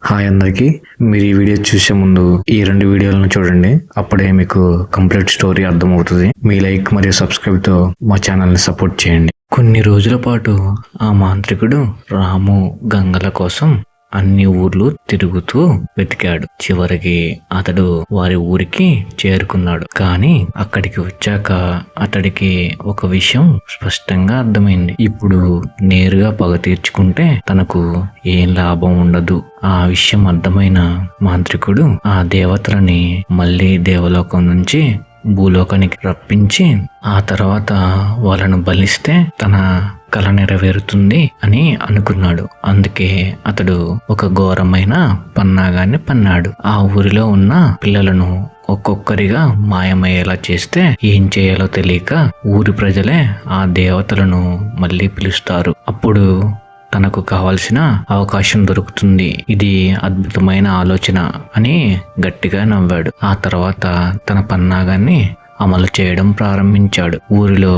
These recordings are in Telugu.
హాయ్ అందరికీ. మీరు ఈ వీడియో చూసే ముందు ఈ 2 వీడియోలను చూడండి. అప్పుడే మీకు కంప్లీట్ స్టోరీ అర్థమవుతుంది. మీ లైక్ మరియు సబ్స్క్రైబ్తో మా ఛానల్ని సపోర్ట్ చేయండి. కొన్ని రోజుల పాటు ఆ మాంత్రికుడు రాము గంగల కోసం అన్ని ఊర్లు తిరుగుతూ వెతికాడు. చివరికి అతడు వారి ఊరికి చేరుకున్నాడు. కానీ అక్కడికి వచ్చాక అతడికి ఒక విషయం స్పష్టంగా అర్థమైంది. ఇప్పుడు నేరుగా పగ తీర్చుకుంటే తనకు ఏం లాభం ఉండదు. ఆ విషయం అర్థమైన మాంత్రికుడు ఆ దేవతలని మళ్ళీ దేవలోకం నుంచి భూలోకానికి రప్పించి ఆ తర్వాత వాళ్ళను బలిస్తే తన కల నెరవేరుతుంది అని అనుకున్నాడు. అందుకే అతడు ఒక ఘోరమైన పన్నాగాన్ని పన్నాడు. ఆ ఊరిలో ఉన్న పిల్లలను ఒక్కొక్కరిగా మాయమయ్యేలా చేస్తే ఏం చేయాలో తెలియక ఊరి ప్రజలే ఆ దేవతలను మళ్ళీ పిలుస్తారు. అప్పుడు తనకు కావలసిన అవకాశం దొరుకుతుంది. ఇది అద్భుతమైన ఆలోచన అని గట్టిగా నవ్వాడు. ఆ తర్వాత తన పన్నాగాన్ని అమలు చేయడం ప్రారంభించాడు. ఊరిలో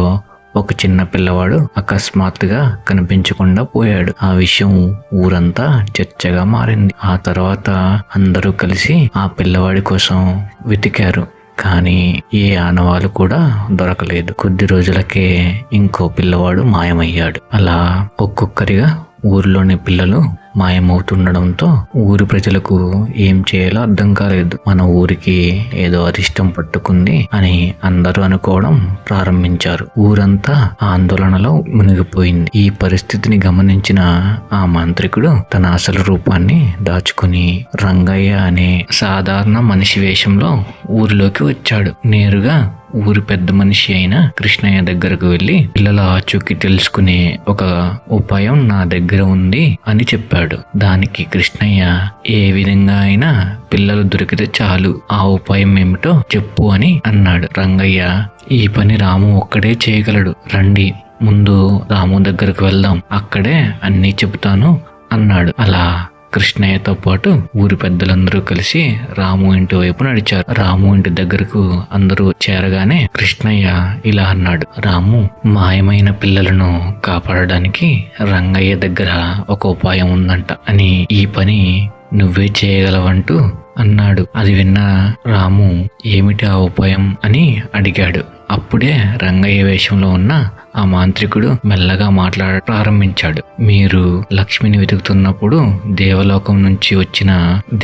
ఒక చిన్న పిల్లవాడు అకస్మాత్తుగా కనిపించకుండా పోయాడు. ఆ విషయం ఊరంతా చర్చగా మారింది. ఆ తర్వాత అందరూ కలిసి ఆ పిల్లవాడి కోసం వెతికారు. కానీ ఏ ఆనవాలు కూడా దొరకలేదు. కొద్ది రోజులకే ఇంకో పిల్లవాడు మాయమయ్యాడు. అలా ఒక్కొక్కరిగా ఊరిలోని పిల్లలు మాయమవుతుండడంతో ఊరి ప్రజలకు ఏం చేయాలో అర్థం కాలేదు. మన ఊరికి ఏదో అరిష్టం పట్టుకుంది అని అందరూ అనుకోవడం ప్రారంభించారు. ఊరంతా ఆందోళనలో మునిగిపోయింది. ఈ పరిస్థితిని గమనించిన ఆ మాంత్రికుడు తన అసలు రూపాన్ని దాచుకుని రంగయ్య అనే సాధారణ మనిషి వేషంలో ఊరిలోకి వచ్చాడు. నేరుగా ఊరి పెద్ద మనిషి అయిన కృష్ణయ్య దగ్గరకు వెళ్లి పిల్లల ఆచూకీ తెలుసుకునే ఒక ఉపాయం నా దగ్గర ఉంది అని చెప్పాడు. దానికి కృష్ణయ్య ఏ విధంగా అయినా పిల్లలు దొరికితే చాలు, ఆ ఉపాయం ఏమిటో చెప్పు అని అన్నాడు. రంగయ్య, ఈ పని రాము ఒక్కడే చేయగలడు, రండి ముందు రాము దగ్గరకు వెళ్దాం, అక్కడే అన్నీ చెబుతాను అన్నాడు. అలా కృష్ణయ్యతో పాటు ఊరి పెద్దలందరూ కలిసి రాము ఇంటి వైపు నడిచారు. రాము ఇంటి దగ్గరకు అందరూ చేరగానే కృష్ణయ్య ఇలా అన్నాడు. రాము, మాయమైన పిల్లలను కాపాడడానికి రంగయ్య దగ్గర ఒక ఉపాయం ఉందంట అని, ఈ పని నువ్వే చేయగలవంటూ అన్నాడు. అది విన్న రాము ఏమిటి ఆ ఉపాయం అని అడిగాడు. అప్పుడే రంగయ్య వేషంలో ఉన్న ఆ మాంత్రికుడు మెల్లగా మాట్లాడ ప్రారంభించాడు. మీరు లక్ష్మిని వెతుకుతున్నప్పుడు దేవలోకం నుంచి వచ్చిన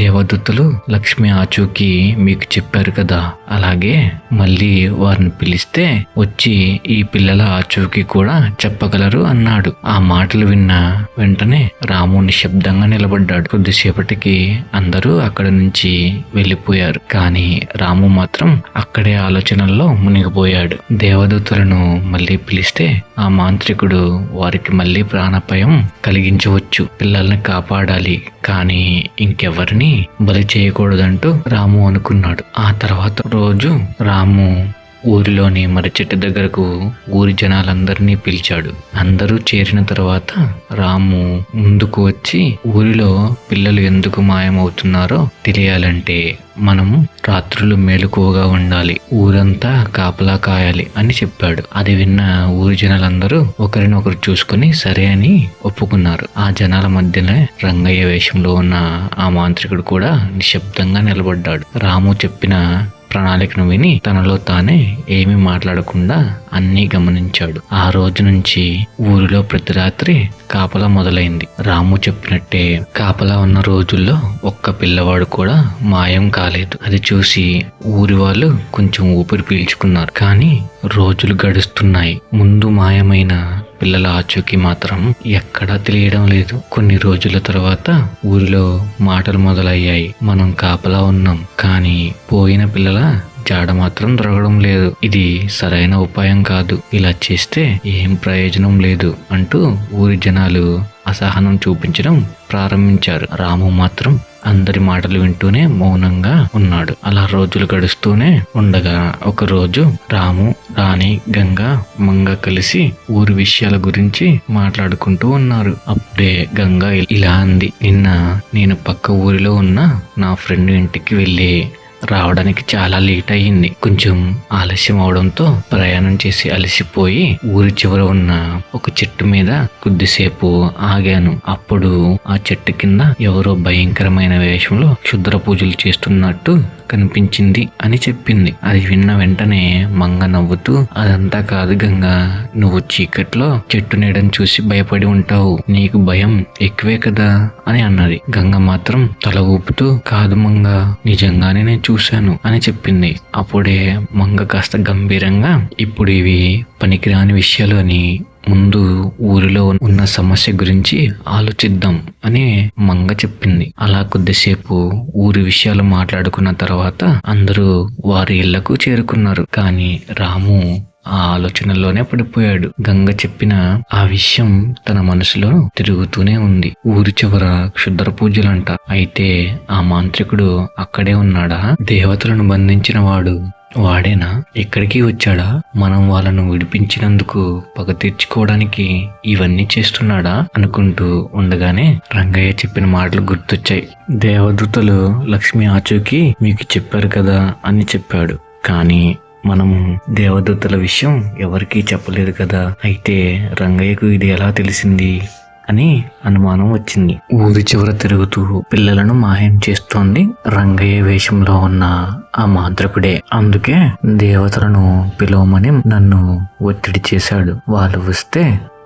దేవదూతలు లక్ష్మి ఆచూకీ మీకు చెప్పారు కదా, అలాగే మళ్ళీ వారిని పిలిస్తే వచ్చి ఈ పిల్లల ఆచూకీ కూడా చెప్పగలరు అన్నాడు. ఆ మాటలు విన్న వెంటనే రాము నిశ్శబ్దంగా నిలబడ్డాడు. కొద్దిసేపటికి అందరూ అక్కడి నుంచి వెళ్ళిపోయారు. కానీ రాము మాత్రం అక్కడే ఆలోచనల్లో మునిగిపోయాడు. దేవదూతలను మళ్ళీ పిలిస్తే ఆ మాంత్రికుడు వారికి మళ్ళీ ప్రాణాపాయం కలిగించవచ్చు. పిల్లల్ని కాపాడాలి, కానీ ఇంకెవరిని బలి చేయకూడదంటూ రాము అనుకున్నాడు. ఆ తర్వాత రోజు రాము ఊరిలోని మర్రి చెట్టు దగ్గరకు ఊరి జనాలందరినీ పిలిచాడు. అందరూ చేరిన తర్వాత రాము ముందుకు వచ్చి, ఊరిలో పిల్లలు ఎందుకు మాయమవుతున్నారో తెలియాలంటే మనం రాత్రులు మేలుకోగా ఉండాలి, ఊరంతా కాపలా కాయాలి అని చెప్పాడు. అది విన్న ఊరి జనాలందరూ ఒకరినొకరు చూసుకుని సరే అని ఒప్పుకున్నారు. ఆ జనాల మధ్యనే రంగయ్య వేషంలో ఉన్న ఆ మాంత్రికుడు కూడా నిశ్శబ్దంగా నిలబడ్డాడు. రాము చెప్పిన ప్రణాళికను విని తనలో తానే ఏమీ మాట్లాడకుండా అన్నీ గమనించాడు. ఆ రోజు నుంచి ఊరిలో ప్రతి రాత్రి కాపలా మొదలైంది. రాము చెప్పినట్టే కాపలా ఉన్న రోజుల్లో ఒక్క పిల్లవాడు కూడా మాయం కాలేదు. అది చూసి ఊరి వాళ్ళు కొంచెం ఊపిరి పీల్చుకున్నారు. కానీ రోజులు గడుస్తున్నాయి. ముందు మాయమైన పిల్లల ఆచూకీ మాత్రం ఎక్కడా తెలియడం లేదు. కొన్ని రోజుల తర్వాత ఊరిలో మాటలు మొదలయ్యాయి. మనం కాపలా ఉన్నాం, కానీ పోయిన పిల్లల జాడ మాత్రం దొరకడం లేదు. ఇది సరైన ఉపాయం కాదు, ఇలా చేస్తే ఏం ప్రయోజనం లేదు అంటూ ఊరి జనాలు అసహనం చూపించడం ప్రారంభించారు. రాము మాత్రం అందరి మాటలు వింటూనే మౌనంగా ఉన్నాడు. అలా రోజులు గడుస్తూనే ఉండగా ఒక రోజు రాము, రాణి, గంగ, మంగ కలిసి ఊరి విషయాల గురించి మాట్లాడుకుంటూ ఉన్నారు. అప్పుడే గంగ ఇలా అంది. నిన్న నేను పక్క ఊరిలో ఉన్న నా ఫ్రెండ్ ఇంటికి వెళ్ళి రావడానికి చాలా లేట్ అయ్యింది. కొంచెం ఆలస్యం అవడంతో ప్రయాణం చేసి అలసిపోయి ఊరి చివర ఉన్న ఒక చెట్టు మీద కొద్దిసేపు ఆగాను. అప్పుడు ఆ చెట్టు కింద ఎవరో భయంకరమైన వేషంలో క్షుద్ర పూజలు చేస్తున్నట్టు కనిపించింది అని చెప్పింది. అది విన్న వెంటనే మంగ నవ్వుతూ, అదంతా కాదు గంగా, నువ్వు చీకట్లో చెట్టు నీడని చూసి భయపడి ఉంటావు, నీకు భయం ఎక్కువే కదా అని అన్నది. గంగ మాత్రం తల ఊపుతూ, కాదు మంగ, నిజంగానే నేను చూశాను అని చెప్పింది. అప్పుడే మంగ కాస్త గంభీరంగా, ఇప్పుడు ఇవి పనికిరాని విషయాలు అని ముందు ఊరిలో ఉన్న సమస్య గురించి ఆలోచిద్దాం అని మంగ చెప్పింది. అలా కొద్దిసేపు ఊరి విషయాలు మాట్లాడుకున్న తర్వాత అందరూ వారి ఇళ్లకు చేరుకున్నారు. కానీ రాము ఆ ఆలోచనలోనే పడిపోయాడు. గంగ చెప్పిన ఆ విషయం తన మనసులో తిరుగుతూనే ఉంది. ఊరి చివర క్షుద్ర పూజలంట. అయితే ఆ మాంత్రికుడు అక్కడే ఉన్నాడా? దేవతలను బంధించిన వాడేనా? ఇక్కడికి వచ్చాడా? మనం వాళ్ళను విడిపించినందుకు పగ తీర్చుకోవడానికి ఇవన్నీ చేస్తున్నాడా అనుకుంటూ ఉండగానే రంగయ్య చెప్పిన మాటలు గుర్తొచ్చాయి. దేవదూతలు లక్ష్మి ఆచూకీ మీకు చెప్పారు కదా అని చెప్పాడు. కానీ మనం దేవదూతల విషయం ఎవరికీ చెప్పలేదు కదా. అయితే రంగయ్యకు ఇది ఎలా తెలిసింది అని అనుమానం వచ్చింది. ఊరి చివర తిరుగుతూ పిల్లలను మాయం చేస్తోంది రంగయ్య వేషంలో ఉన్న ఆ మాంత్రికుడే. అందుకే దేవతలను పిలవమని నన్ను ఒత్తిడి చేశాడు. వాళ్ళు వస్తే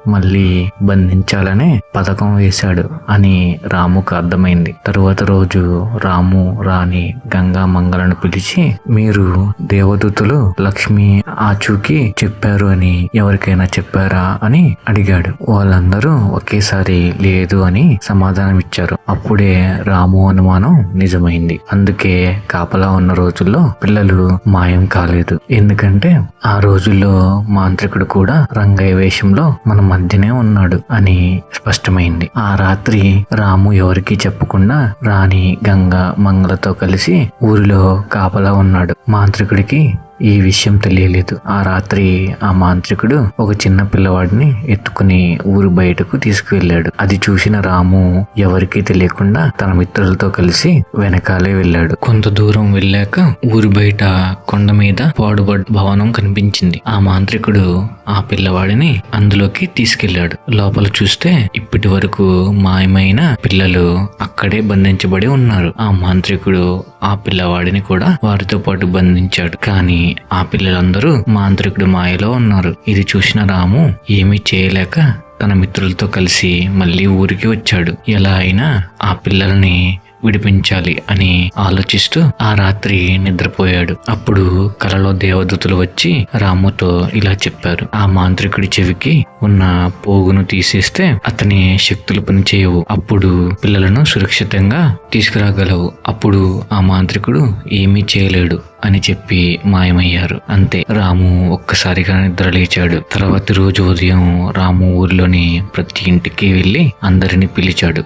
మళ్ళీ బంధించాలనే పథకం వేశాడు అని రాముకు అర్థమైంది. తరువాత రోజు రాము రాణి గంగా మంగళను పిలిచి, మీరు దేవదూతలు లక్ష్మి ఆచూకీ చెప్పారు అని ఎవరికైనా చెప్పారా అని అడిగాడు. వాళ్ళందరూ ఒకేసారి లేదు అని సమాధానం ఇచ్చారు. అప్పుడే రాము అనుమానం నిజమైంది. అందుకే కాపలా ఉన్న రోజుల్లో పిల్లలు మాయం కాలేదు. ఎందుకంటే ఆ రోజుల్లో మాంత్రికుడు కూడా రంగయ్య వేషంలో మన మధ్యనే ఉన్నాడు అని స్పష్టమైంది. ఆ రాత్రి రాము ఎవరికీ చెప్పకుండా రాణి గంగా మంగళతో కలిసి ఊరిలో కాపలా ఉన్నాడు. మాంత్రికుడికి ఈ విషయం తెలియలేదు. ఆ రాత్రి ఆ మాంత్రికుడు ఒక చిన్న పిల్లవాడిని ఎత్తుకుని ఊరు బయటకు తీసుకువెళ్ళాడు. అది చూసిన రాము ఎవరికీ తెలియకుండా తన మిత్రులతో కలిసి వెనకాలే వెళ్ళాడు. కొంత దూరం వెళ్ళాక ఊరి బయట కొండ మీద పాడుబడ్డ భవనం కనిపించింది. ఆ మాంత్రికుడు ఆ పిల్లవాడిని అందులోకి తీసుకెళ్లాడు. లోపల చూస్తే ఇప్పటి వరకు మాయమైన పిల్లలు అక్కడే బంధించబడి ఉన్నారు. ఆ మాంత్రికుడు ఆ పిల్లవాడిని కూడా వారితో పాటు బంధించాడు. కానీ ఆ పిల్లలందరూ మాంత్రికుడి మాయలో ఉన్నారు. ఇది చూసిన రాము ఏమీ చేయలేక తన మిత్రులతో కలిసి మళ్ళీ ఊరికి వచ్చాడు. ఎలా అయినా ఆ పిల్లల్ని విడిపించాలి అని ఆలోచిస్తూ ఆ రాత్రి నిద్రపోయాడు. అప్పుడు కలలో దేవదూతలు వచ్చి రాముతో ఇలా చెప్పారు, ఆ మాంత్రికుడి చెవికి ఉన్న పోగును తీసేస్తే అతని శక్తులు పనిచేయవు. అప్పుడు పిల్లలను సురక్షితంగా తీసుకురాగలవు. అప్పుడు ఆ మాంత్రికుడు ఏమీ చేయలేడు అని చెప్పి మాయమయ్యారు. అంతే, రాము ఒక్కసారిగా నిద్రలేచాడు. తర్వాత రోజు ఉదయం రాము ఊరిలోని ప్రతి ఇంటికి వెళ్లి అందరిని పిలిచాడు.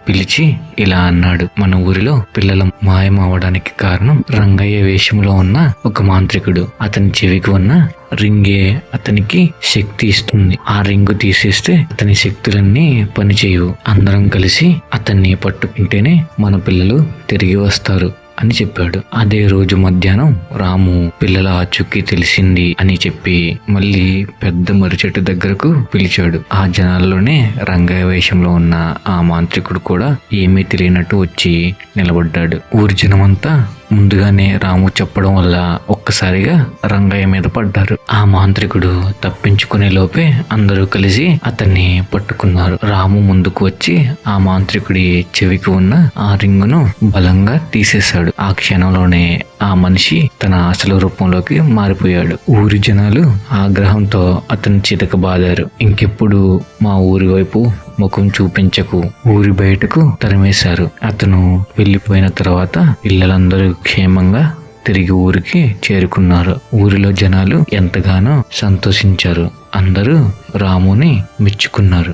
పిలిచి ఇలా అన్నాడు, మన ఊరిలో పిల్లల మాయం అవడానికి కారణం రంగయ్య వేషంలో ఉన్న ఒక మాంత్రికుడు. అతని చెవికి ఉన్న రింగే అతనికి శక్తి ఇస్తుంది. ఆ రింగు తీసేస్తే అతని శక్తులన్నీ పనిచేయవు. అందరం కలిసి అతన్ని పట్టుకుంటేనే మన పిల్లలు తిరిగి వస్తారు అని చెప్పాడు. అదే రోజు మధ్యాహ్నం రాము పిల్లల ఆచూకీ తెలిసింది అని చెప్పి మళ్ళీ పెద్ద మర్రి చెట్టు దగ్గరకు పిలిచాడు. ఆ జనాల్లోనే రంగయ్య వేషంలో ఉన్న ఆ మాంత్రికుడు కూడా ఏమీ తెలియనట్టు వచ్చి నిలబడ్డాడు. ఊరి జనమంతా ముందుగానే రాము చెప్పడం వల్ల ఒక్కసారిగా రంగయ్య మీద పడ్డారు. ఆ మాంత్రికుడు తప్పించుకునే లోపే అందరూ కలిసి అతన్ని పట్టుకున్నారు. రాము ముందుకు వచ్చి ఆ మాంత్రికుడి చెవికి ఉన్న ఆ రింగును బలంగా తీసేశాడు. ఆ క్షణంలోనే ఆ మనిషి తన అసలు రూపంలోకి మారిపోయాడు. ఊరి జనాలు ఆగ్రహంతో అతని చితకబాదారు. ఇంకెప్పుడు మా ఊరి వైపు ముఖం చూపించకు, ఊరి బయటకు తరిమేశారు. అతను వెళ్లిపోయిన తర్వాత పిల్లలందరూ క్షేమంగా తిరిగి ఊరికి చేరుకున్నారు. ఊరిలో జనాలు ఎంతగానో సంతోషించారు. అందరూ రాముని మెచ్చుకున్నారు.